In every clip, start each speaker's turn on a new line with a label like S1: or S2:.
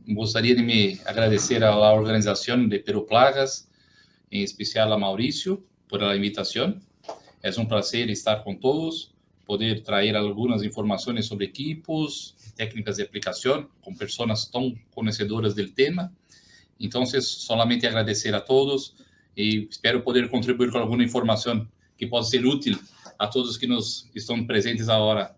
S1: gostaria de me agradecer à organização de Peru Plagas, em especial a Maurício, por a invitação. É um prazer estar com todos, poder trazer algumas informações sobre equipos, técnicas de aplicação, com pessoas tão conhecedoras do tema. Então, solamente agradecer a todos e espero poder contribuir com alguma informação que possa ser útil a todos que nos estão presentes agora.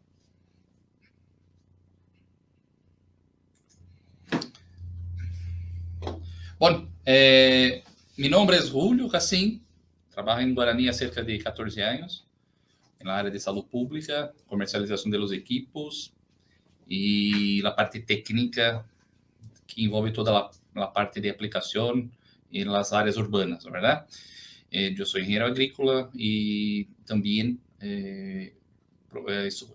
S1: Bom, meu nome é Julio Cassim, trabalho em Guarani há cerca de 14 anos, na área de saúde pública, comercialização de los equipos e a parte técnica que envolve toda a parte de aplicação em las áreas urbanas, ¿verdad? Eu sou engenheiro agrícola e também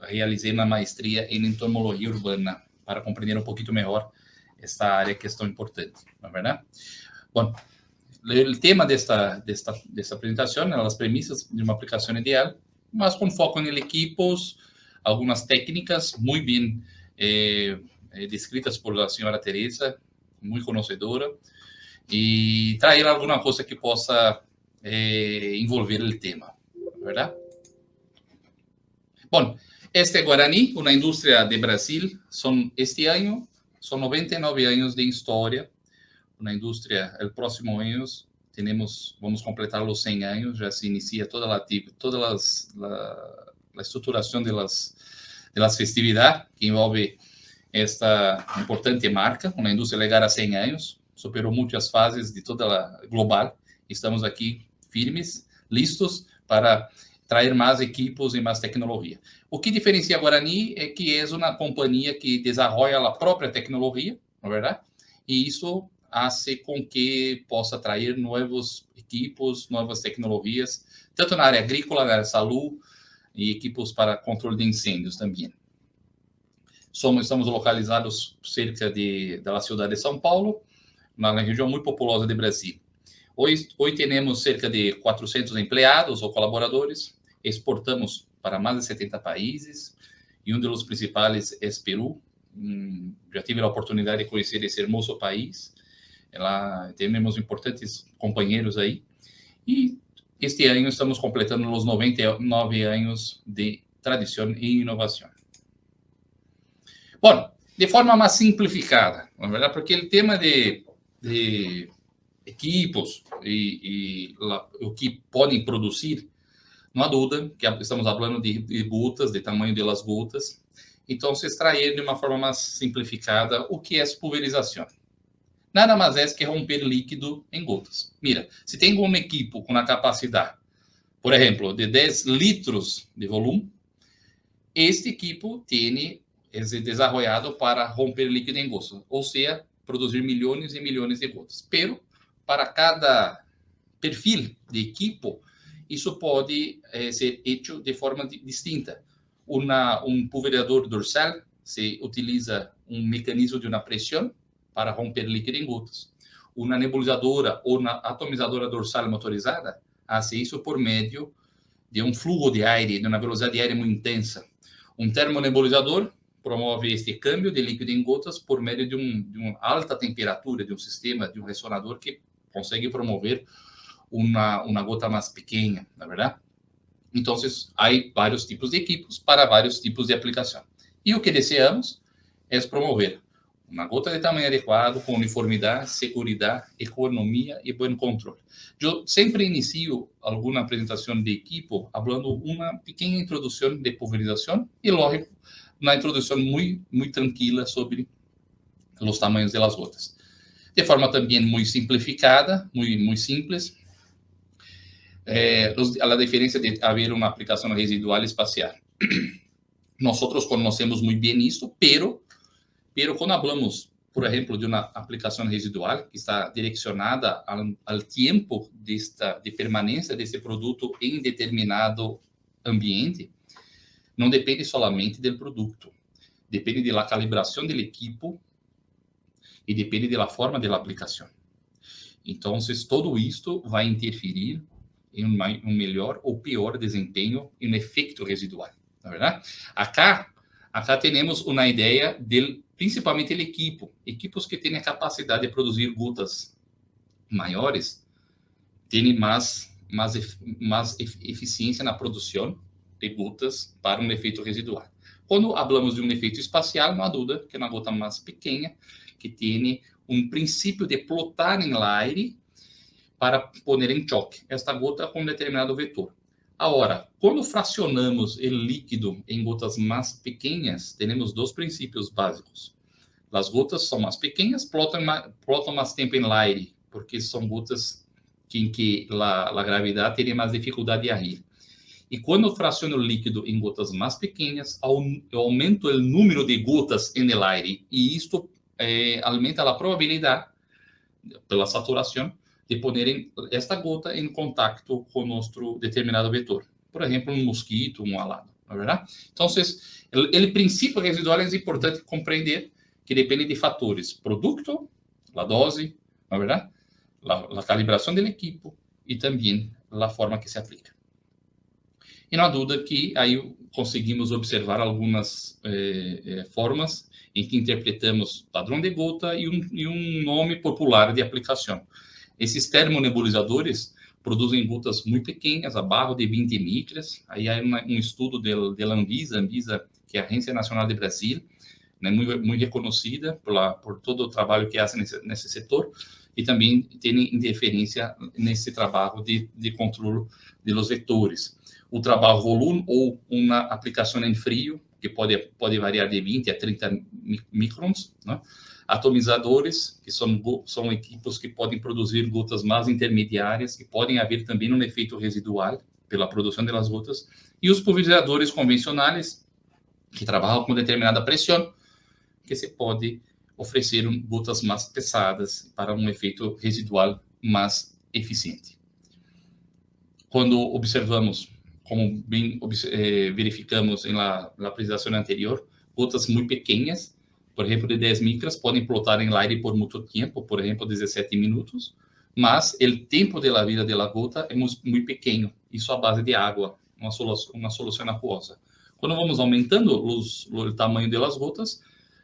S1: realizei uma maestria em entomologia urbana para compreender um pouquinho melhor esta área que é tão importante, não é verdade? Bom, o tema desta apresentação, as premissas de uma aplicação ideal, mas com foco em equipos, algumas técnicas muito bem descritas por a senhora Teresa, muito conhecedora, e trazer alguma coisa que possa envolver o tema, verdade? Bom, este é Guarani, uma indústria de Brasil, este ano são 99 anos de história, uma indústria, o próximo ano vamos completar os 100 anos, já se inicia toda a estruturação das festividades, que envolve esta importante marca, uma indústria ligada a 100 anos, superou muitas fases de toda a global, estamos aqui firmes, listos para trazer mais equipos e mais tecnologia. O que diferencia a Guarani é que é uma companhia que desenvolve a própria tecnologia, não é verdade? E isso hace com que possa atrair novos equipos, novas tecnologias, tanto na área agrícola, na área de saúde, e equipos para controle de incêndios também. Estamos localizados cerca da cidade de São Paulo, na região muito populosa de Brasil. Hoje temos cerca de 400 empregados ou colaboradores, exportamos para mais de 70 países, e um dos principais é Peru. Já tive a oportunidade de conhecer esse hermoso país, lá temos importantes companheiros aí, e este ano estamos completando os 99 anos de tradição e inovação. Bom, de forma mais simplificada, na verdade, porque o tema de equipos e o que podem produzir, não há dúvida que estamos falando de gotas, de tamanho das gotas. Então, se extrair de uma forma mais simplificada o que é pulverização. Nada mais é que romper líquido em gotas. Mira, se tem um equipo com a capacidade, por exemplo, de 10 litros de volume, este equipo é desenvolvido para romper líquido em gotas, ou seja, produzir milhões e milhões de gotas. Pero, para cada perfil de equipo, isso pode ser feito de forma distinta. Pulverizador dorsal se utiliza mecanismo de uma pressão para romper líquido em gotas. Uma nebulizadora ou uma atomizadora dorsal motorizada faz isso por meio de fluxo de ar, de uma velocidade de ar muito intensa. Termonebulizador promove este câmbio de líquido em gotas por meio de uma alta temperatura, de sistema, de ressonador que consegue promover uma gota mais pequena, na verdade? Então, há vários tipos de equipos para vários tipos de aplicação. E o que desejamos é promover uma gota de tamanho adequado, com uniformidade, segurança, economia e bom controle. Eu sempre inicio alguma apresentação de equipo falando uma pequena introdução de pulverização e, lógico, uma introdução muito tranquila sobre os tamanhos das gotas. De forma também muito simplificada, muito simples, a diferença de haver uma aplicação residual espacial. Nós conhecemos muito bem isso, pero quando falamos, por exemplo, de uma aplicação residual que está direcionada ao tempo de permanência desse produto em determinado ambiente, não depende somente do produto, depende da calibração do equipo e depende da forma da aplicação. Então, todo isto vai interferir em um melhor ou pior desempenho e um efeito residual, não é verdade? Acá, Acá temos uma ideia principalmente do equipo. Equipos que têm a capacidade de produzir gotas maiores têm mais eficiência na produção de gotas para um efeito residual. Quando falamos de um efeito espacial, não há dúvida que é uma gota mais pequena, que tem um princípio de plotar em aire para pôr em choque esta gota com um determinado vetor. Agora, quando fracionamos o líquido em gotas mais pequenas, temos dois princípios básicos. As gotas são mais pequenas, plotam mais tempo em aire, porque são gotas em que a gravidade teria mais dificuldade de agir. E quando fraciono o líquido em gotas mais pequenas, eu aumento o número de gotas no aire, e isto aumenta a probabilidade, pela saturação, de ponerem esta gota em contato com nosso determinado vetor. Por exemplo, um mosquito, um alado, não é verdade? Então, o princípio residual é importante compreender que depende de fatores: produto, a dose, não é verdade? A calibração do equipo e também a forma que se aplica. E não há dúvida que aí conseguimos observar algumas formas em que interpretamos padrão de gota e um nome popular de aplicação. Esses termonebulizadores produzem gotas muito pequenas, abaixo de 20 micras. Aí há um estudo da Anvisa, que é a Agência Nacional de Brasil, né, muito reconhecida por todo o trabalho que faz nesse setor, e também tem interferência nesse trabalho de controle dos vetores. O trabalho volume ou uma aplicação em frio, que pode variar de 20 a 30 microns, né? Atomizadores, que são equipos que podem produzir gotas mais intermediárias, que podem haver também um efeito residual pela produção das gotas, e os pulverizadores convencionais, que trabalham com determinada pressão, que se pode oferecer gotas mais pesadas para um efeito residual mais eficiente. Quando observamos, como bem verificamos na apresentação anterior, gotas muito pequenas, por exemplo, de 10 micras, podem plotar em aire por muito tempo, por exemplo, 17 minutos, mas o tempo de vida da gota é muito pequeno, isso à base de água, uma solução aquosa. Quando vamos aumentando o tamanho das gotas,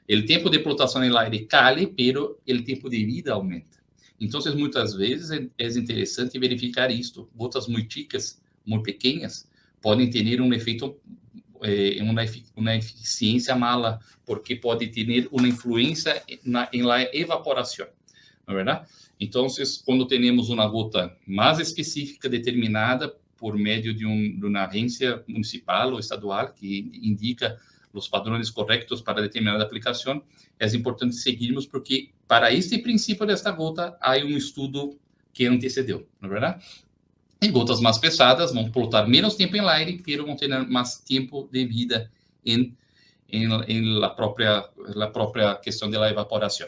S1: o tempo de flotação em aire cai, pero o tempo de vida aumenta. Então, muitas vezes é interessante verificar isto. Gotas muito chicas, muito pequenas, podem ter um efeito, uma eficiência mala, porque pode ter uma influência em la evaporação, não é verdade? Então, quando temos uma gota mais específica, determinada por meio de uma agência municipal ou estadual que indica os padrões corretos para determinada aplicação, é importante seguirmos, porque para este princípio desta gota há um estudo que antecedeu, não é verdade? E gotas mais pesadas vão plotar menos tempo em aire, mas vão ter mais tempo de vida em la própria questão da evaporação.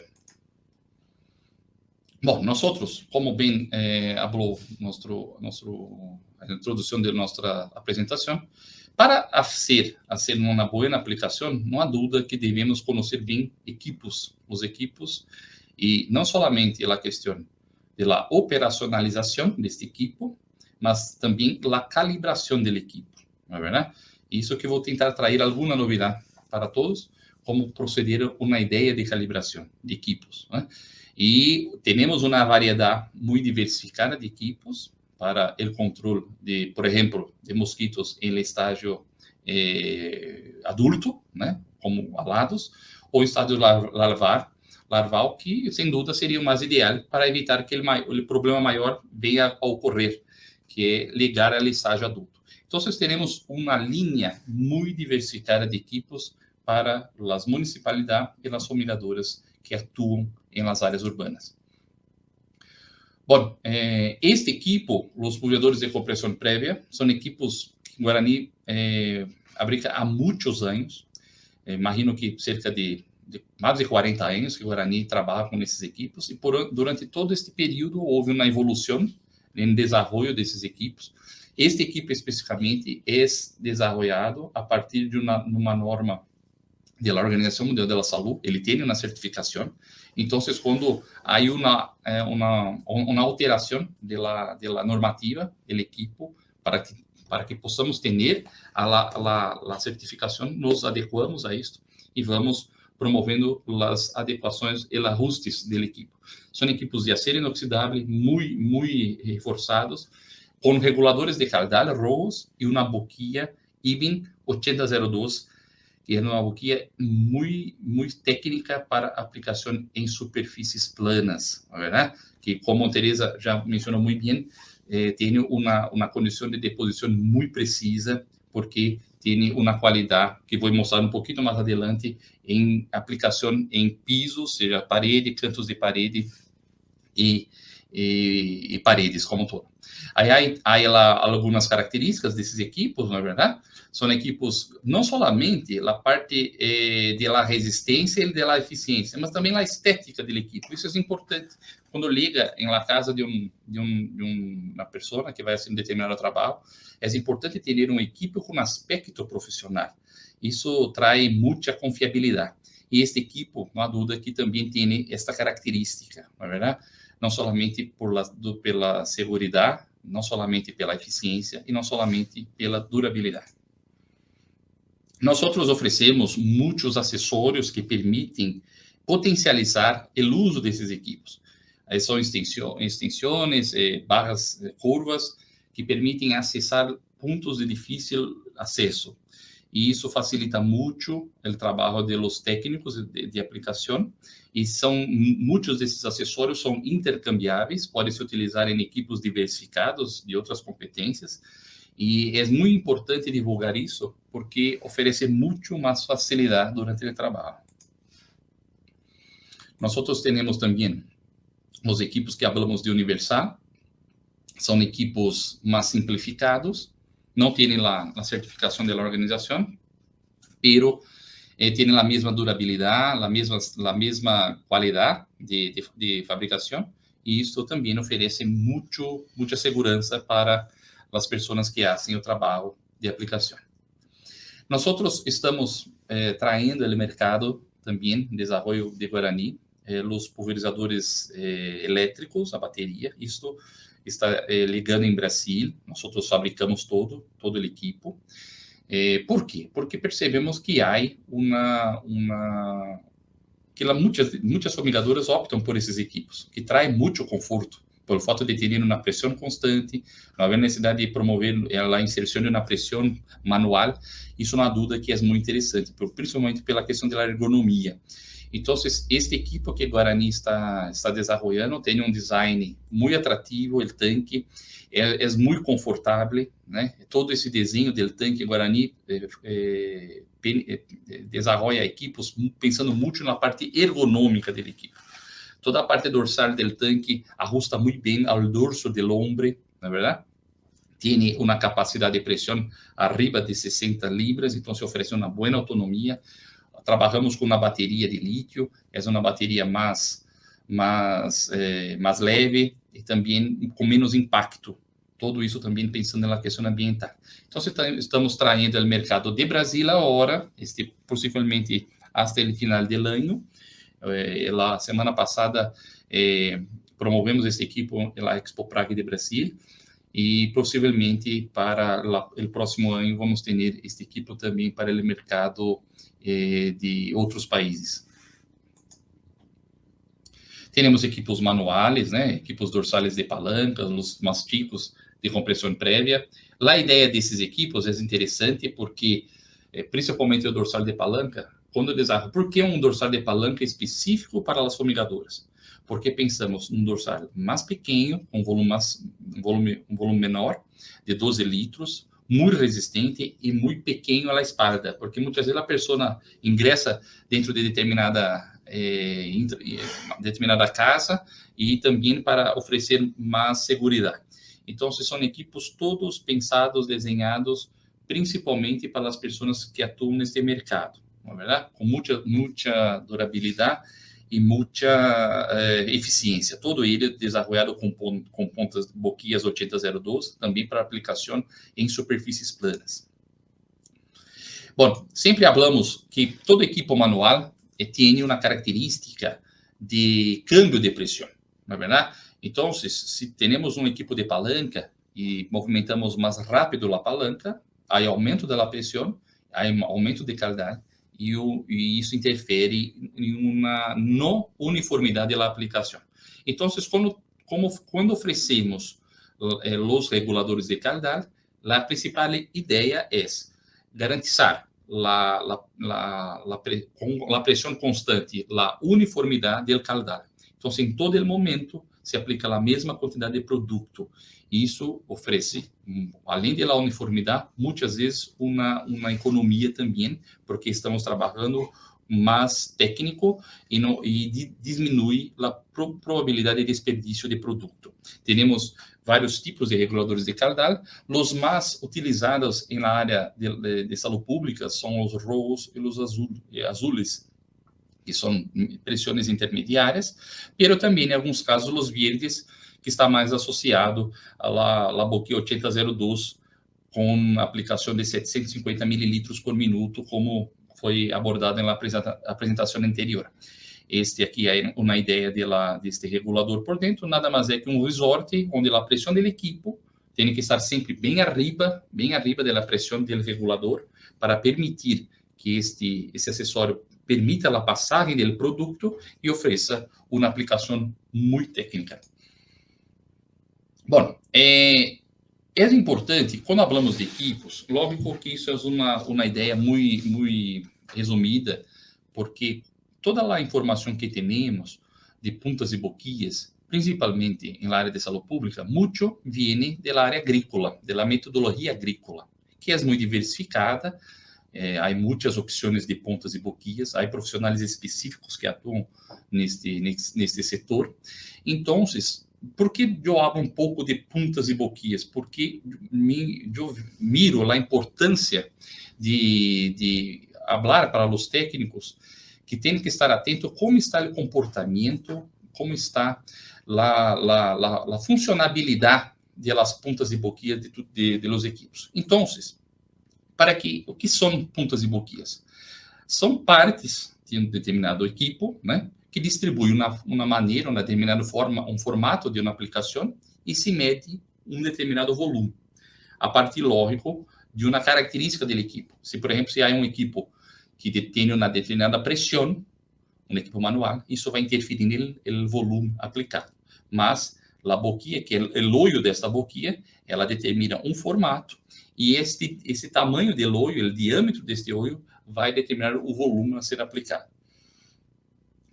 S1: Bom, nós, como bem falou a introdução de nossa apresentação, para fazer uma boa aplicação, não há dúvida que devemos conhecer bem os equipos, e não somente a questão da operacionalização deste equipo, mas também a calibração do equipo, não é verdade? Isso que vou tentar trazer alguma novidade para todos, como proceder uma ideia de calibração de equipos, né? E temos uma variedade muito diversificada de equipos para o controle de, por exemplo, de mosquitos em estágio adulto, né, como alados, ou estágio larval, que sem dúvida seria o mais ideal para evitar que o problema maior venha a ocorrer, que é ligar ao estágio adulto. Então, teremos uma linha muito diversificada de equipos para as municipalidades e as famílias que atuam em las áreas urbanas. Bom, este equipo, os pulverizadores de compressão prévia, são equipos que Guarani fabrica há muitos anos. Imagino que cerca de mais de 40 anos que Guarani trabalha com esses equipos, e durante todo este período houve uma evolução no desenvolvimento desses equipos. Este equipo especificamente é desenvolvido a partir de uma norma da Organização Mundial da Saúde. Ele tem uma certificação. Então, quando há uma alteração da normativa, o equipo, para que para que possamos ter a certificação, nos adequamos a isto e vamos promovendo as adequações e ajustes do equipo. São equipos de acero inoxidável, muito reforçados, com reguladores de caudal rojos e uma boquilla IBIN 8002, que é uma boquilla muito técnica para aplicação em superfícies planas, ¿verdad? Que, como Teresa já mencionou muito bem, tem uma condição de deposição muito precisa, porque tem uma qualidade que vou mostrar um pouquinho mais adelante em aplicação em pisos, seja parede, cantos de parede e paredes como todo. Aí há algumas características desses equipos, na verdade. São equipos não somente a parte de la resistência e de la eficiência, mas também a estética do equipo. Isso é importante. Quando liga em la casa de uma pessoa que vai fazer um determinado trabalho, é importante ter um equipo com aspecto profissional. Isso traz muita confiabilidade. E este equipo, não há dúvida que também tem esta característica, não é verdade? Não somente pela segurança, não somente pela eficiência e não somente pela durabilidade. Nós oferecemos muitos acessórios que permitem potencializar o uso desses equipos. São extensões, barras, curvas, que permitem acessar pontos de difícil acesso. E isso facilita muito o trabalho dos técnicos de aplicação. E muitos desses acessórios são intercambiáveis, podem se utilizar em equipos diversificados de outras competências. E é muito importante divulgar isso, porque oferece muito mais facilidade durante o trabalho. Nós temos também os equipos que falamos de Universal, são equipos mais simplificados, não têm a certificação da organização, pero têm a mesma durabilidade, a mesma qualidade de fabricação, e isso também oferece muita segurança para as pessoas que fazem o trabalho de aplicação. Nós estamos traindo o mercado também, desenvolvimento de Guarani, os pulverizadores elétricos, a bateria. Isto está ligando em Brasil. Nós fabricamos todo o equipo. Por quê? Porque percebemos que há muitas fumigadoras optam por esses equipos, que traem muito conforto, pelo fato de terem uma pressão constante, não haver necessidade de promover a inserção de uma pressão manual. Isso não há dúvida que é muito interessante, principalmente pela questão da ergonomia. Então, este equipo que Guarani está desenvolvendo tem um design muito atrativo, o tanque é muito confortável, né? Todo esse desenho do tanque Guarani desenvolve equipos pensando muito na parte ergonômica do equipo. Toda a parte dorsal do tanque ajusta muito bem ao dorso do hombre, não é verdade? Tem uma capacidade de pressão arriba de 60 libras, então se oferece uma boa autonomia. Trabalhamos com uma bateria de lítio, é uma bateria mais leve e também com menos impacto. Tudo isso também pensando na questão ambiental. Então, estamos traindo o mercado de Brasil agora, possivelmente até o final do ano. La semana passada promovemos esse equipo na Expo Prague de Brasil e possivelmente para o próximo ano vamos ter este equipo também para o mercado de outros países. Temos equipos manuais, né? Equipos dorsais de palanca, os mais tipos de compressão prévia. A ideia desses equipos é interessante porque, principalmente o dorsal de palanca, quando desenvolve, por que um dorsal de palanca específico para as fumigadoras? Porque pensamos um dorsal mais pequeno, com um volume menor, de 12 litros, muito resistente e muito pequeno à espalda, porque muitas vezes a pessoa ingressa dentro de determinada casa e também para oferecer mais segurança. Então, são equipos todos pensados, desenhados, principalmente para as pessoas que atuam neste mercado, não é verdade? Com muita durabilidade e muita eficiência. Todo ele desenvolvido com pontas boquillas 8002, também para aplicação em superfícies planas. Bom, sempre falamos que todo equipo manual tem uma característica de câmbio de pressão, não é verdade? Então, se temos um equipo de palanca e movimentamos mais rápido a palanca, há aumento da pressão, há aumento de qualidade, e isso interfere em uma não uniformidade da aplicação. Então, quando oferecemos os reguladores de qualidade, a principal ideia é garantizar com a pressão constante, a uniformidade da qualidade. Então, em todo momento, se aplica a mesma quantidade de produto. E isso oferece, além da uniformidade, muitas vezes uma economia também, porque estamos trabalhando mais técnico e diminui a probabilidade de desperdício de produto. Temos vários tipos de reguladores de qualidade. Os mais utilizados na área de saúde pública são os rojos e os azules, que são pressões intermediárias, mas também, em alguns casos, os verdes, que está mais associado à boquia 8002, com aplicação de 750 mililitros por minuto, como foi abordado na apresentação anterior. Este aqui é uma ideia deste regulador por dentro, nada mais é que um resort onde a pressão do equipo tem que estar sempre bem arriba da pressão do regulador, para permitir que esse acessório permita a passagem do produto e ofereça uma aplicação muito técnica. Bom, é importante, quando falamos de equipos, lógico que isso é uma ideia muito resumida, porque toda a informação que temos de puntas e boquias, principalmente na área de saúde pública, muito vem da área agrícola, da metodologia agrícola, que é muito diversificada. Há muitas opções de pontas e boquias, há profissionais específicos que atuam neste setor. Então, por que eu hablo um pouco de puntas e boquias? Porque eu miro a importância de falar para os técnicos que têm que estar atentos como está o comportamento, como está a funcionabilidade das puntas e boquias de los equipos. Então, o que são puntas e boquias? São partes de um determinado equipo, né, que distribui uma maneira, uma determinada forma, um formato de uma aplicação, e se mede um determinado volume, a partir, lógico, de uma característica do equipo. Se, por exemplo, se há um equipo que tem uma determinada pressão, um equipo manual, isso vai interferir no volume aplicado. Mas a boquia, que é o olho desta boquia, ela determina um formato, e esse tamanho do olho, o diâmetro deste olho, vai determinar o volume a ser aplicado.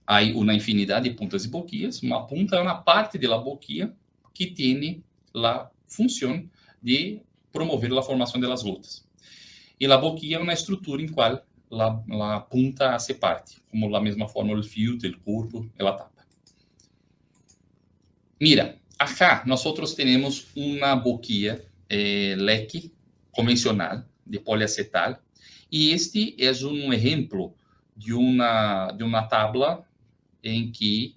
S1: Há uma infinidade de puntas e boquias. Uma punta é uma parte da boquia que tem a função de promover a formação das gotas. E a boquia é uma estrutura em qual a punta hace parte, como da mesma forma o filtro, o corpo, a tapa. Mira, acá nós temos uma boquia leque convencional de poliacetal, e este é um exemplo de uma tabla em que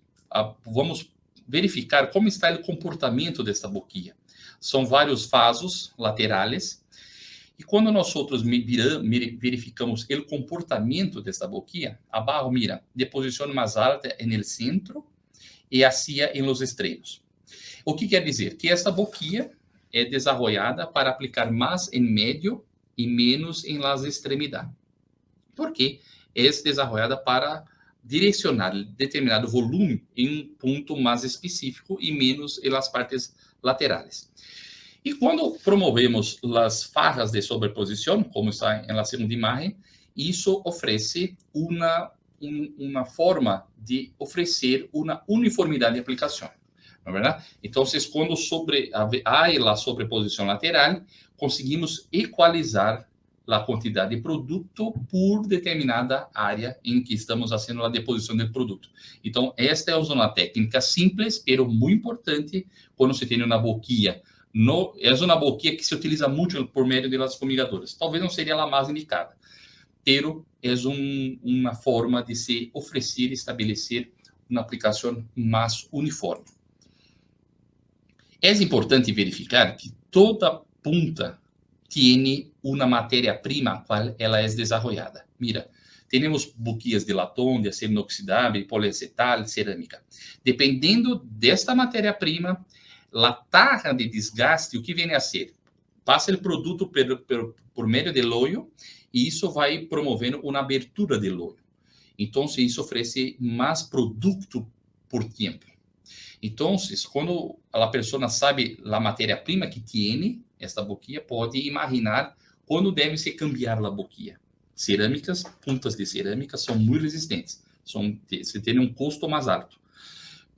S1: vamos verificar como está o comportamento desta boquia. São vários vasos laterais, e quando nós verificamos o comportamento desta boquia, abaixo, mira, de posição mais alta no centro e hacia em los extremos. O que quer dizer? Que esta boquia é desenvolvida para aplicar mais em médio e menos em las extremidades. Porque é desenvolvida para direcionar determinado volume em um ponto mais específico e menos em las partes laterais. E quando promovemos as farras de sobreposição, como está na segunda imagem, isso oferece uma forma de oferecer uma uniformidade de aplicação. Não é verdade? Então, quando há a sobreposição lateral, conseguimos equalizar a quantidade de produto por determinada área em que estamos fazendo a deposição do produto. Então, esta é uma técnica simples, mas muito importante quando se tem uma boquia. É uma boquia que se utiliza muito por meio das fumigadoras. Talvez não seria a mais indicada, mas é uma forma de se oferecer e estabelecer uma aplicação mais uniforme. É importante verificar que toda punta tem uma matéria-prima a qual ela é desenvolvida. Mira, temos boquias de latão, de acero inoxidável, poliacetal, cerâmica. Dependendo desta matéria-prima, a taxa de desgaste, o que vem a ser? Passa o produto por meio do olho e isso vai promovendo uma abertura do olho. Então, isso oferece mais produto por tempo. Então, quando a pessoa sabe a matéria-prima que tem esta boquilla, pode imaginar quando deve se cambiar a boquilla. Cerâmicas, puntas de cerâmica são muito resistentes, se tem um custo mais alto,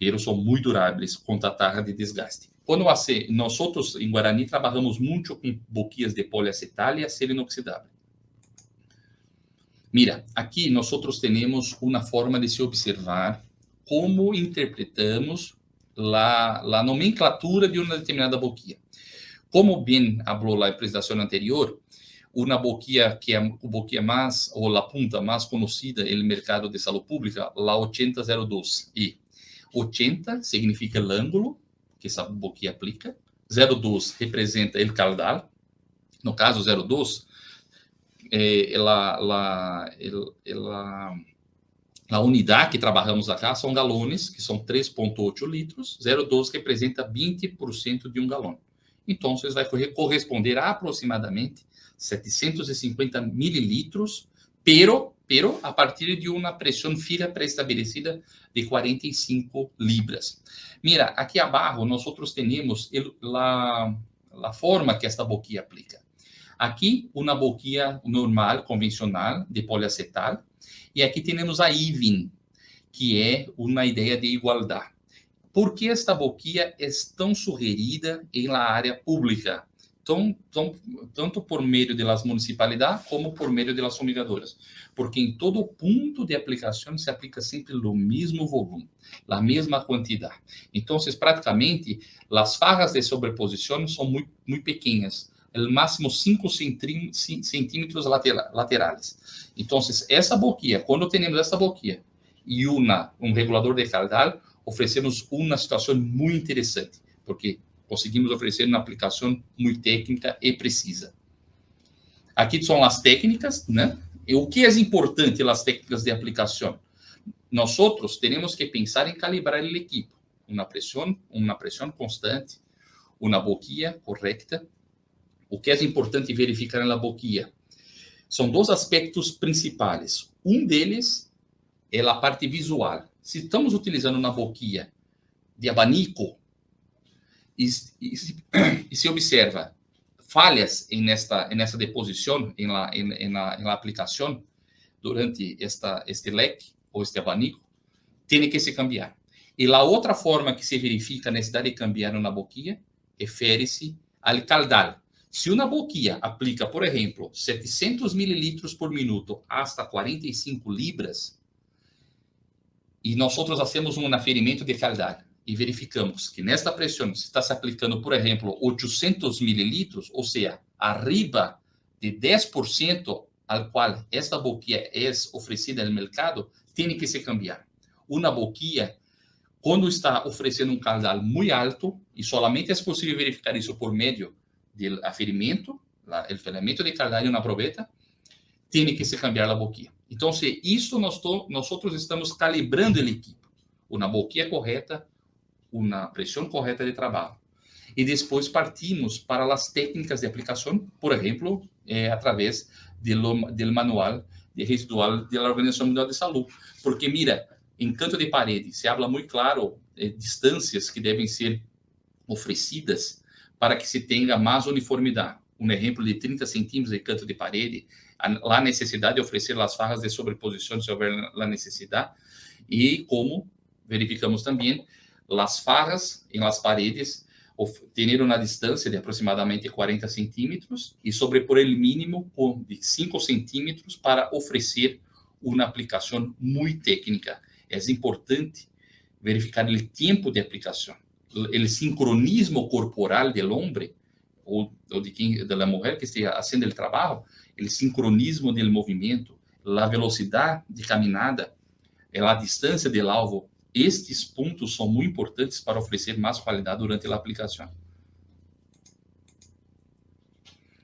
S1: mas são muito duráveis contra a taxa de desgaste. Quando nós outros em Guarani trabalhamos muito com boquillas de poliacetal e acero inoxidável. Mira, aqui nós temos uma forma de se observar como interpretamos a nomenclatura de uma determinada boquilla. Como bem falou na apresentação anterior, uma boquilla que é a boquilla mais, ou a punta mais conhecida no mercado de saúde pública, a 8002. E 80 significa o ângulo que essa boquilla aplica, 02 representa o caudal, no caso 02, a unidade que trabalhamos acá são galones, que são 3,8 litros, 0,12 representa 20% de um galão. Então, isso vai corresponder a aproximadamente 750 mililitros, pero a partir de uma pressão fija pré-estabelecida de 45 libras. Mira, aqui abaixo nós temos a forma que esta boquilla aplica. Aqui, uma boquilla normal, convencional, de poliacetal, e aqui temos a even, que é uma ideia de igualdade. Por que esta boquilla é tão sugerida na área pública? Tanto por meio das municipalidades como por meio das fumigadoras. Porque em todo ponto de aplicação se aplica sempre o mesmo volume, a mesma quantidade. Então, praticamente, as farras de sobreposição são muito pequenas, no máximo 5 centímetros laterais. Então, essa boquilla, quando temos essa boquilla e um regulador de caudal, oferecemos uma situação muito interessante, porque conseguimos oferecer uma aplicação muito técnica e precisa. Aqui são as técnicas, né? E o que é importante nas técnicas de aplicação? Nós temos que pensar em calibrar o equipo, uma pressão constante, uma boquilla correta. O que é importante verificar na boquilla? São dois aspectos principais. Um deles é a parte visual. Se estamos utilizando uma boquilla de abanico e se observa falhas nessa deposição, na aplicação, durante este leque ou este abanico, tem que se cambiar. E a outra forma que se verifica a necessidade de cambiar uma boquilla refere-se ao caudal. Se uma boquilla aplica, por exemplo, 700 mililitros por minuto hasta 45 libras, e nós fazemos um aferimento de caudal e verificamos que nesta pressão se está se aplicando, por exemplo, 800 mililitros, ou seja, arriba de 10% ao qual esta boquilla é oferecida no mercado, tem que se cambiar. Uma boquilla, quando está oferecendo um caudal muito alto, e solamente é possível verificar isso por meio do aferimento, o filamento de caudal em uma probeta, tem que se cambiar a boquilla. Então, se isso nós estamos calibrando o equipo, uma boquilla correta, uma pressão correta de trabalho. E depois partimos para as técnicas de aplicação, por exemplo, através do manual de residual da Organização Mundial de Saúde. Porque, mira, em canto de parede, se habla muito claro distâncias que devem ser oferecidas para que se tenha mais uniformidade. Um exemplo de 30 centímetros de canto de parede, a necessidade de oferecer as farras de sobreposição se houver a necessidade, e como verificamos também, as farras em las paredes ter uma distância de aproximadamente 40 centímetros e sobrepor o mínimo de 5 centímetros para oferecer uma aplicação muito técnica. É importante verificar o tempo de aplicação, o sincronismo corporal do homem ou da mulher que esteja fazendo o trabalho, o sincronismo do movimento, a velocidade de caminhada, a distância do alvo. Estes pontos são muito importantes para oferecer mais qualidade durante a aplicação.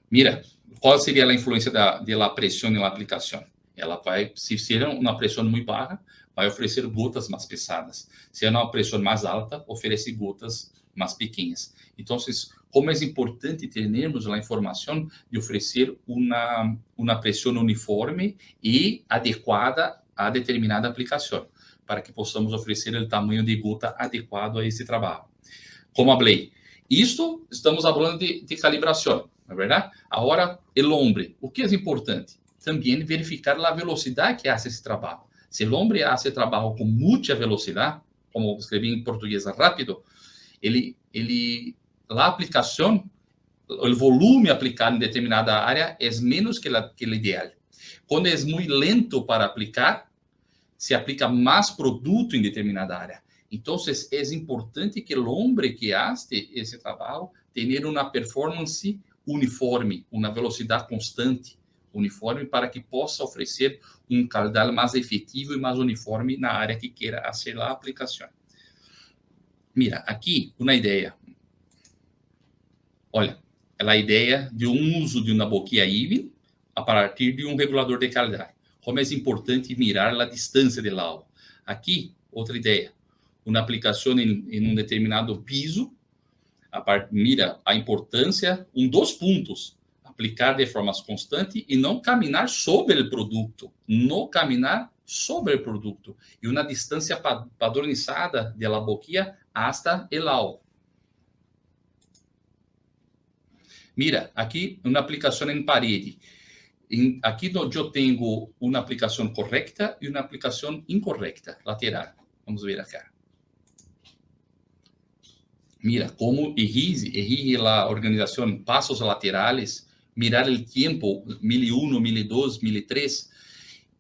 S1: Mira, qual seria a influência da pressão na aplicação? Ela vai, se ser uma pressão muito baixa, vai oferecer gotas mais pesadas. Se é uma pressão mais alta, oferece gotas mais pequenas. Então, como é importante termos a informação de oferecer uma pressão uniforme e adequada a determinada aplicação, para que possamos oferecer o tamanho de gota adequado a esse trabalho. Como falei, isto estamos falando de calibração, não é verdade? Agora, o homem, o que é importante? Também verificar a velocidade que faz esse trabalho. Se o homem faz esse trabalho com muita velocidade, como escrevi em português rápido, a aplicação, o volume aplicado em determinada área é menos que o ideal. Quando é muito lento para aplicar, se aplica mais produto em determinada área. Então, é importante que o homem que faz esse trabalho tenha uma performance uniforme, uma velocidade constante, uniforme, para que possa oferecer caudal mais efetivo e mais uniforme na área que queira fazer a aplicação. Mira, aqui uma ideia. Olha, a ideia de uso de uma boquilla híbrida a partir de regulador de caudal. Como é importante mirar a distância do agua. Aqui, outra ideia. Uma aplicação em determinado piso, mira a importância, dos pontos, aplicar de forma constante e não caminhar sobre o produto, e uma distância padronizada da boquilla hasta el agua. Mira, aqui uma aplicação em parede. Aqui eu tenho uma aplicação correta e uma aplicação incorreta, lateral. Vamos ver acá. Mira, como exige a organização passos laterales, mirar o tempo, 1001, 1002, 1003,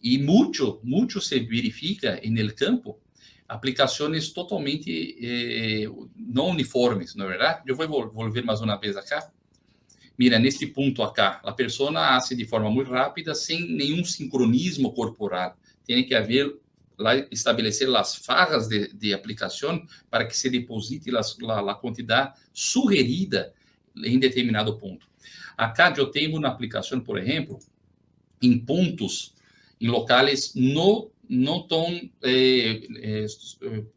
S1: e muito se verifica no campo aplicações totalmente não uniformes, não é verdade? Eu vou volver mais uma vez acá. Mira, neste ponto acá, a pessoa hace de forma muito rápida, sem nenhum sincronismo corporal. Tem que haver, estabelecer as farras de aplicação para que se deposite a quantidade sugerida em determinado ponto. Acá eu tenho uma aplicação, por exemplo, em pontos, em locais não tão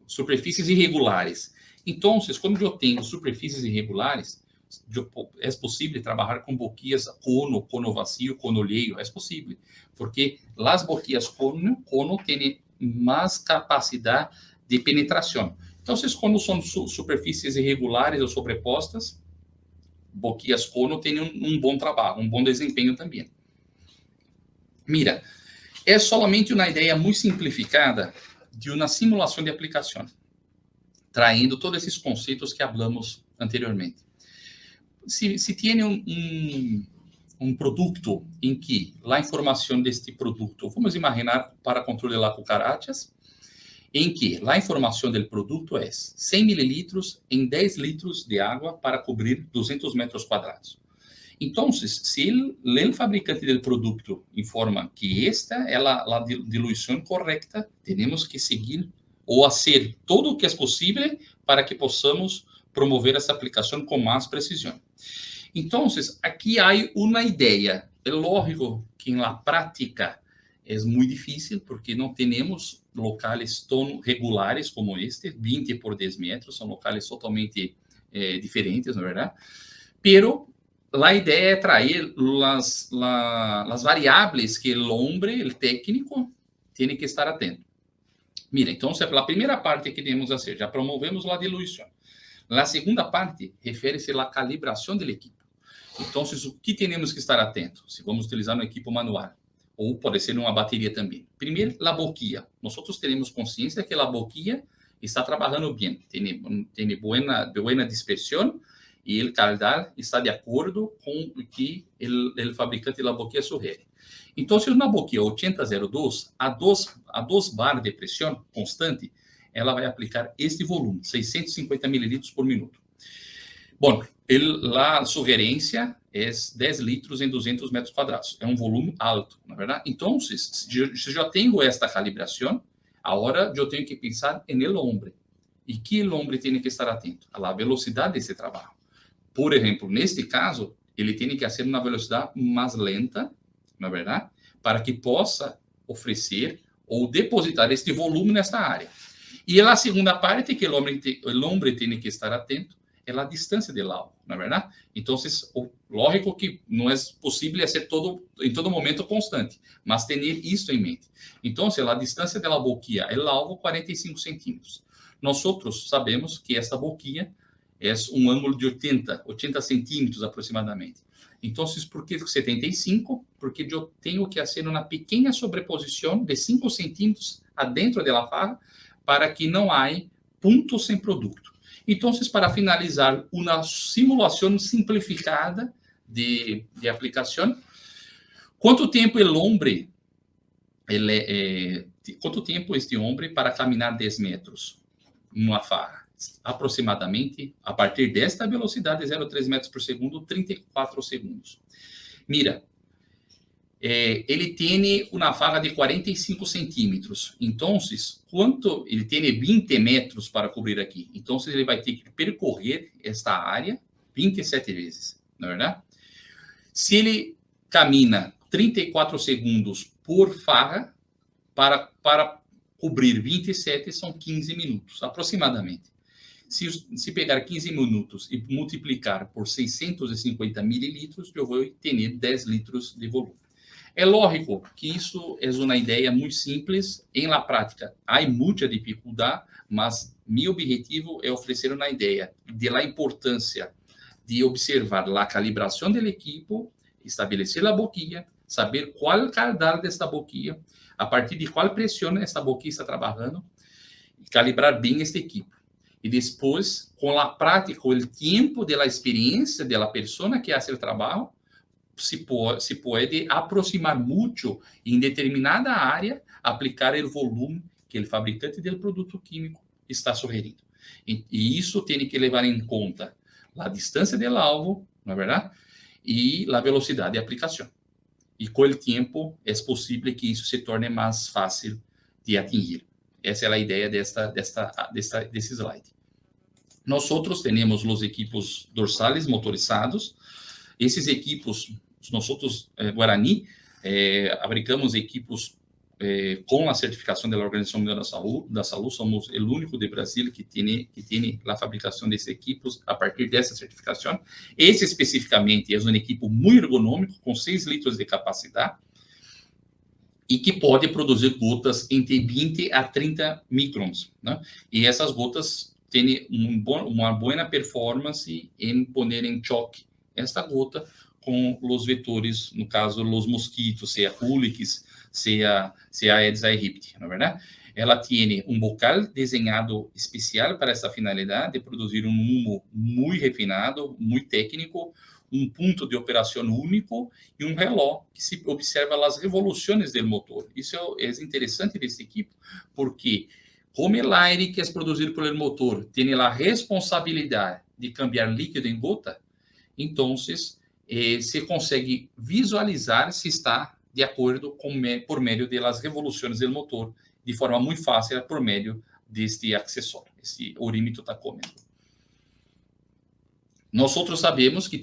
S1: superfícies irregulares. Então, quando eu tenho superfícies irregulares, é possível trabalhar com boquillas cono vazio, cono cheio, é possível, porque as boquillas cono têm mais capacidade de penetração. Então, quando são superfícies irregulares ou sobrepostas, boquillas cono têm um bom trabalho, um bom desempenho também. Mira, é somente uma ideia muito simplificada de uma simulação de aplicação, traindo todos esses conceitos que falamos anteriormente. Se tem um produto em que a informação deste produto, vamos imaginar para controle de cucarachas, em que a informação do produto é 100 mililitros em 10 litros de água para cobrir 200 metros quadrados. Então, se o fabricante do produto informa que esta é a diluição correta, temos que seguir ou fazer tudo o que é possível para que possamos promover essa aplicação com mais precisão. Então, aqui há uma ideia. É lógico que na prática é muito difícil, porque não temos locais tão regulares como este, 20 por 10 metros, são locais totalmente diferentes, não é verdade? Pero a ideia é trazer as variáveis que o homem, o técnico, tem que estar atento. Mira, então, a primeira parte que temos a fazer, já promovemos a diluição. A segunda parte refere-se à calibração do equipo. Então, o que temos que estar atento? Se vamos utilizar um equipo manual, ou pode ser uma bateria também. Primeiro, a boquilla. Nós teremos consciência que a boquilla está trabalhando bem, tem boa dispersão e o caudal está de acordo com o que o fabricante da boquilla sugere. Então, se uma boquilla 8002 a 2 bar de pressão constante, ela vai aplicar este volume, 650 mililitros por minuto. Bom, a sugerência é 10 litros em 200 metros quadrados. É um volume alto, não é verdade? Então, se eu tenho esta calibração, agora eu tenho que pensar no homem. E que o homem tem que estar atento? À velocidade desse trabalho. Por exemplo, neste caso, ele tem que fazer uma velocidade mais lenta, não é verdade? Para que possa oferecer ou depositar este volume nesta área. E a segunda parte que o homem tem que estar atento é a distância do alvo, não é verdade? Então, lógico que não é possível ser em todo momento constante, mas ter isso em mente. Então, a distância da boquilla é o alvo 45 centímetros. Nós sabemos que esta boquilla é um ângulo de 80 centímetros aproximadamente. Então, por que 75? Porque eu tenho que fazer uma pequena sobreposição de 5 centímetros adentro da faja para que não haja pontos sem produto. Então, para finalizar, uma simulação simplificada de aplicação. Quanto tempo quanto tempo este homem para caminhar 10 metros numa faja? Aproximadamente, a partir desta velocidade, 0,3 metros por segundo, 34 segundos. Mira, ele tem uma faja de 45 centímetros. Então, ele tem 20 metros para cobrir aqui. Então, ele vai ter que percorrer esta área 27 vezes, não é verdade? Se ele camina 34 segundos por faja, para cobrir 27, são 15 minutos, aproximadamente. Se pegar 15 minutos e multiplicar por 650 mililitros, eu vou ter 10 litros de volume. É lógico que isso é uma ideia muito simples. Em la prática, há muita dificuldade, mas meu objetivo é oferecer uma ideia da importância de observar a calibração do equipo, estabelecer a boquilla, saber qual é o caudal desta boquilla, a partir de qual pressão esta boquilla está trabalhando, e calibrar bem este equipo. E depois, com a prática, com o tempo da experiência da pessoa que faz o trabalho, se pode aproximar muito em determinada área, aplicar o volume que o fabricante do produto químico está sugerindo. E isso tem que levar em conta a distância do alvo, não é verdade? E a velocidade de aplicação. E com o tempo, é possível que isso se torne mais fácil de atingir. Essa é a ideia desse slide. Nós temos os equipos dorsais motorizados. Esses equipos, nós Guarani, fabricamos equipos com a certificação da Organização Mundial da Saúde. Somos o único de Brasil que tem a fabricação desses equipos a partir dessa certificação. Esse especificamente é um equipo muito ergonômico, com 6 litros de capacidade, e que pode produzir gotas entre 20 a 30 microns, né? E essas gotas têm uma boa performance em pôr em choque esta gota com os vetores, no caso, os mosquitos, seja Culex, seja Aedes aegypti, não é verdade? Ela tem um bocal desenhado especial para essa finalidade, de produzir um humo muito refinado, muito técnico, um ponto de operação único e um relógio que se observa as revoluções do motor. Isso é interessante desse equipo, porque como o aire que é produzido pelo motor tem a responsabilidade de cambiar líquido em gota, então se consegue visualizar se está de acordo por meio das revoluções do motor, de forma muito fácil por meio deste acessório, esse orímetro tacômetro. Nós sabemos que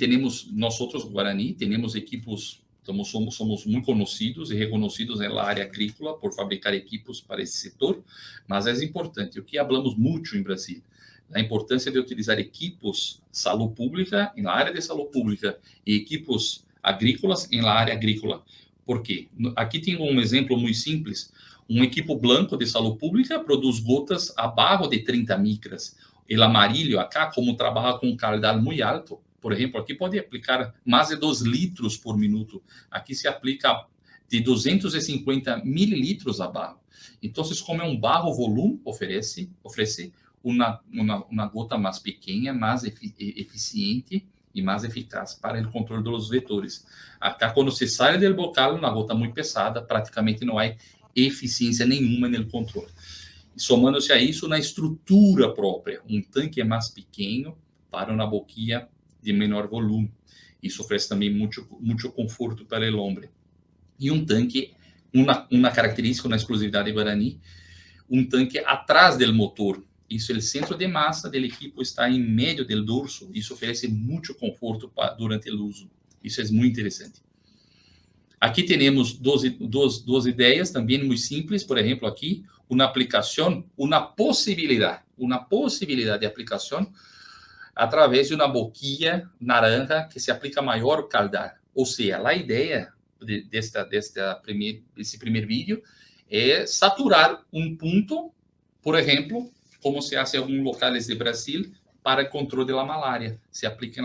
S1: nós Guarani, temos equipos, somos muito conhecidos e reconhecidos na área agrícola por fabricar equipos para esse setor, mas é importante, o que falamos muito em Brasil, a importância de utilizar equipos saúde pública, na área de saúde pública, e equipos agrícolas na área agrícola. Por quê? Aqui tem um exemplo muito simples. Um equipo branco de saúde pública produz gotas abaixo de 30 micras. O amarillo, acá, como trabalha com um caudal muito alto, por exemplo, aqui pode aplicar mais de 2 litros por minuto. Aqui se aplica de 250 mililitros abaixo. Então, como é um baixo volume, oferece uma gota mais pequena, mais eficiente e mais eficaz para o controle dos vetores. Acá, quando se sai do bocal, uma gota muito pesada, praticamente não há eficiência nenhuma no controle. Somando-se a isso, na estrutura própria, um tanque é mais pequeno para uma boquilla de menor volume. Isso oferece também muito conforto para o homem. E um tanque, uma característica, uma exclusividade de Guarani, um tanque atrás do motor. Isso, o centro de massa do equipo está em meio do dorso. Isso oferece muito conforto durante o uso. Isso é muito interessante. Aqui temos duas ideias também muito simples. Por exemplo, aqui, uma aplicação, uma possibilidade de aplicação através de uma boquilla naranja que se aplica maior caldar. Ou seja, a ideia desse primeiro vídeo é saturar um ponto, por exemplo, como se faz em alguns locais de Brasil para o controle da malária. Se aplica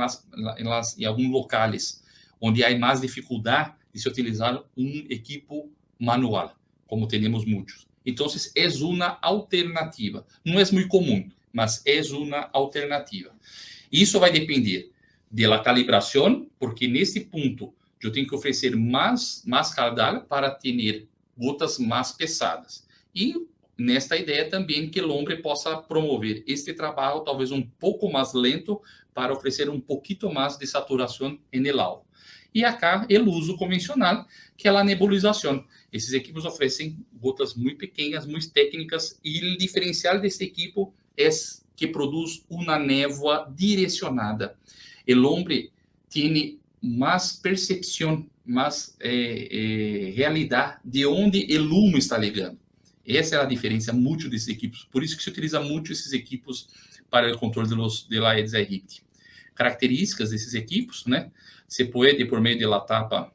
S1: em alguns locais onde há mais dificuldade de se utilizar um equipo manual, como temos muitos. Então, é uma alternativa. Não é muito comum, mas é uma alternativa. Isso vai depender da calibração, porque nesse ponto eu tenho que oferecer mais caudal para ter gotas mais pesadas. E nesta ideia também que o homem possa promover este trabalho talvez um pouco mais lento para oferecer um pouquinho mais de saturação no alvo. E acá, o uso convencional, que é a nebulização. Esses equipos oferecem gotas muito pequenas, muito técnicas, e o diferencial desse equipo é que produz uma névoa direcionada. O homem tem mais percepção, mais realidade de onde o humo está ligando. Essa é a diferença muito desses equipos. Por isso que se utiliza muito esses equipos para o controle de la Aedes aegypti. Características desses equipos, né? Se pode, por meio da tapa,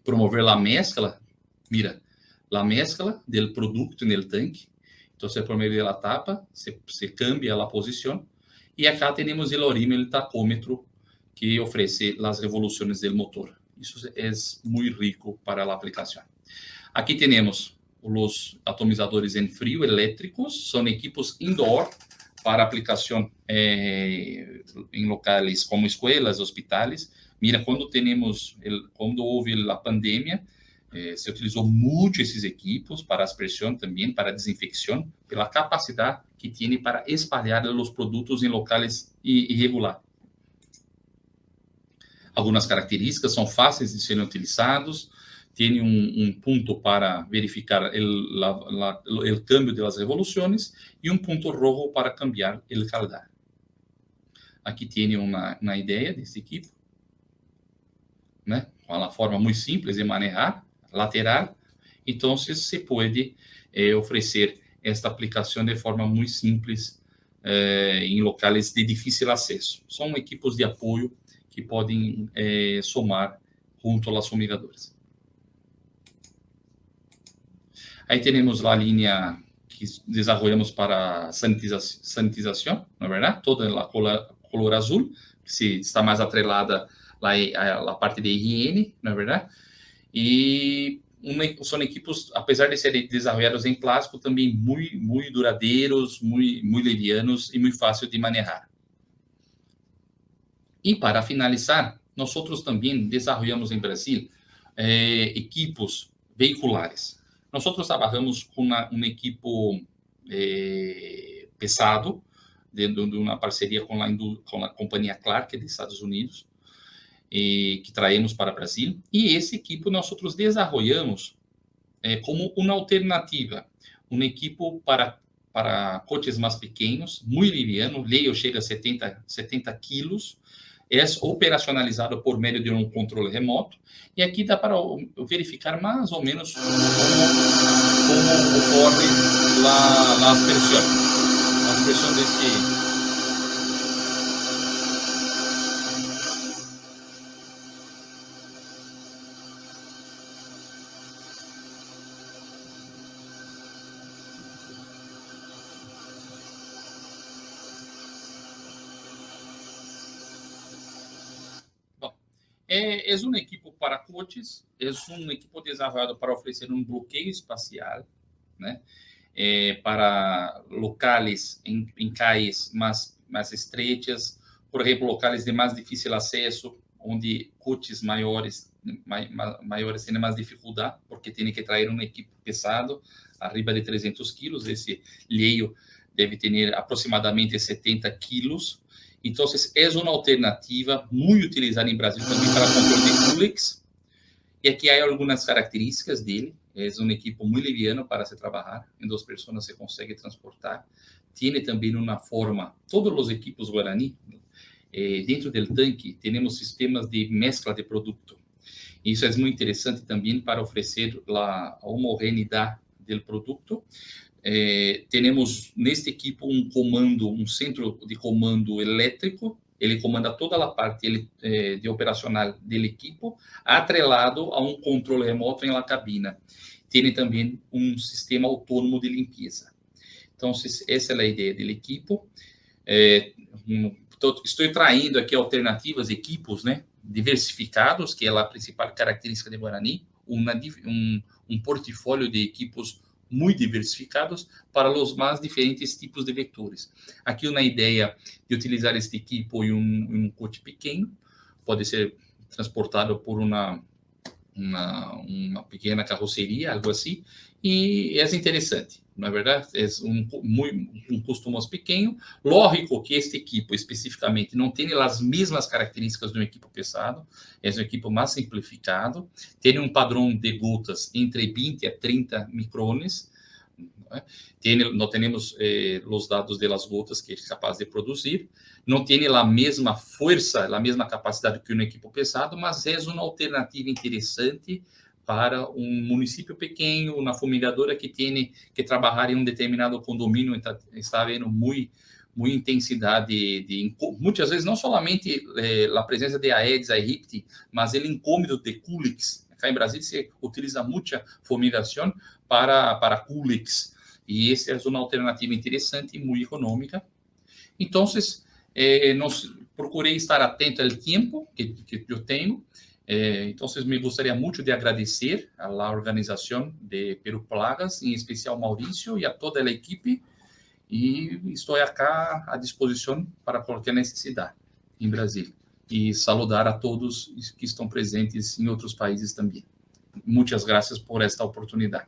S1: promover a mescla, mira, a mescla do produto no tanque. Então, por meio da tapa, se cambia a posição. E acá temos o orímetro tacômetro, que oferece as revoluções do motor. Isso é muito rico para a aplicação. Aqui temos os atomizadores em frio elétricos, são equipos indoor para aplicação em locais como escolas, hospitais. Mira, quando houve a pandemia, se utilizou muito esses equipos para aspersão também, para desinfecção, pela capacidade que tem para espalhar os produtos em locais irregulares. Algumas características são fáceis de serem utilizados, tem um ponto para verificar o câmbio das revoluções e um ponto rojo para cambiar o caldar. Aqui tem uma ideia desse equipo, né? Com uma forma muito simples de manejar, lateral. Então, se pode oferecer esta aplicação de forma muito simples em locais de difícil acesso. São equipos de apoio que podem somar junto aos fumigadores. Aí temos a linha que desenvolvemos para sanitização, não é verdade? Toda a color azul, que está mais atrelada à parte de higiene, não é verdade? E são equipos, apesar de serem desenvolvidos em plástico, também muito duradeiros, muito levianos e muito fácil de manejar. E para finalizar, nós também desenvolvemos em Brasil equipos veiculares. Nós trabalhamos com um equipo pesado, de uma parceria com a companhia Clark, dos Estados Unidos, que traemos para o Brasil. E esse equipo nós desenvolvemos como uma alternativa, um equipo para coches mais pequenos, muito liviano, leio chega a 70 quilos, é operacionalizado por meio de um controle remoto, e aqui dá para verificar mais ou menos como ocorre a aspersão desse. É um equipo para coches, é um equipo desenvolvido para oferecer um bloqueio espacial, né? Para locais em calles mais estreitas, por exemplo, locais de mais difícil acesso, onde coches maiores têm mais dificuldade, porque tem que trazer um equipo pesado, arriba de 300 quilos. Esse leio deve ter aproximadamente 70 quilos. Então, é uma alternativa muito utilizada em Brasil também para controle de Culex. E aqui há algumas características dele. É um equipo muito liviano para se trabalhar. Em 2 pessoas se consegue transportar. Tem também uma forma, todos os equipos Guarani, dentro do tanque, temos sistemas de mescla de produto. Isso é muito interessante também para oferecer a homogeneidade do produto. temos neste equipo um centro de comando elétrico. Ele comanda toda a parte de operacional do equipo, atrelado a um controle remoto na cabina. Tem também um sistema autônomo de limpeza. Então, essa é a ideia do equipo. Estou traindo aqui alternativas, equipos, né, diversificados, que é a principal característica de Guarani, um portfólio de equipos muito diversificados para os mais diferentes tipos de vetores. Aqui uma ideia de utilizar este equipo em um coche pequeno, pode ser transportado por uma pequena carroceria, algo assim, e é interessante, não é verdade? É um custo mais pequeno. Lógico que este equipo, especificamente, não tem as mesmas características de um equipo pesado, é um equipo mais simplificado, tem um padrão de gotas entre 20 a 30 micrones, não temos os dados das gotas que é capaz de produzir, não tem a mesma força, a mesma capacidade que um equipo pesado, mas é uma alternativa interessante para um município pequeno, uma fumigadora que tem que trabalhar em um determinado condomínio, está havendo muita intensidade, muitas vezes não somente a presença de Aedes aegypti, mas o incômodo de Culex. Cá em Brasília se utiliza muita fumigação para Culex, e essa é uma alternativa interessante e muito econômica. Então, procurei estar atento ao tempo que eu tenho. Então, me gostaria muito de agradecer à organização de Peru Plagas, em especial Maurício e a toda a equipe, e estou aqui à disposição para qualquer necessidade em Brasília. E saludar a todos que estão presentes em outros países também. Muitas graças por esta oportunidade.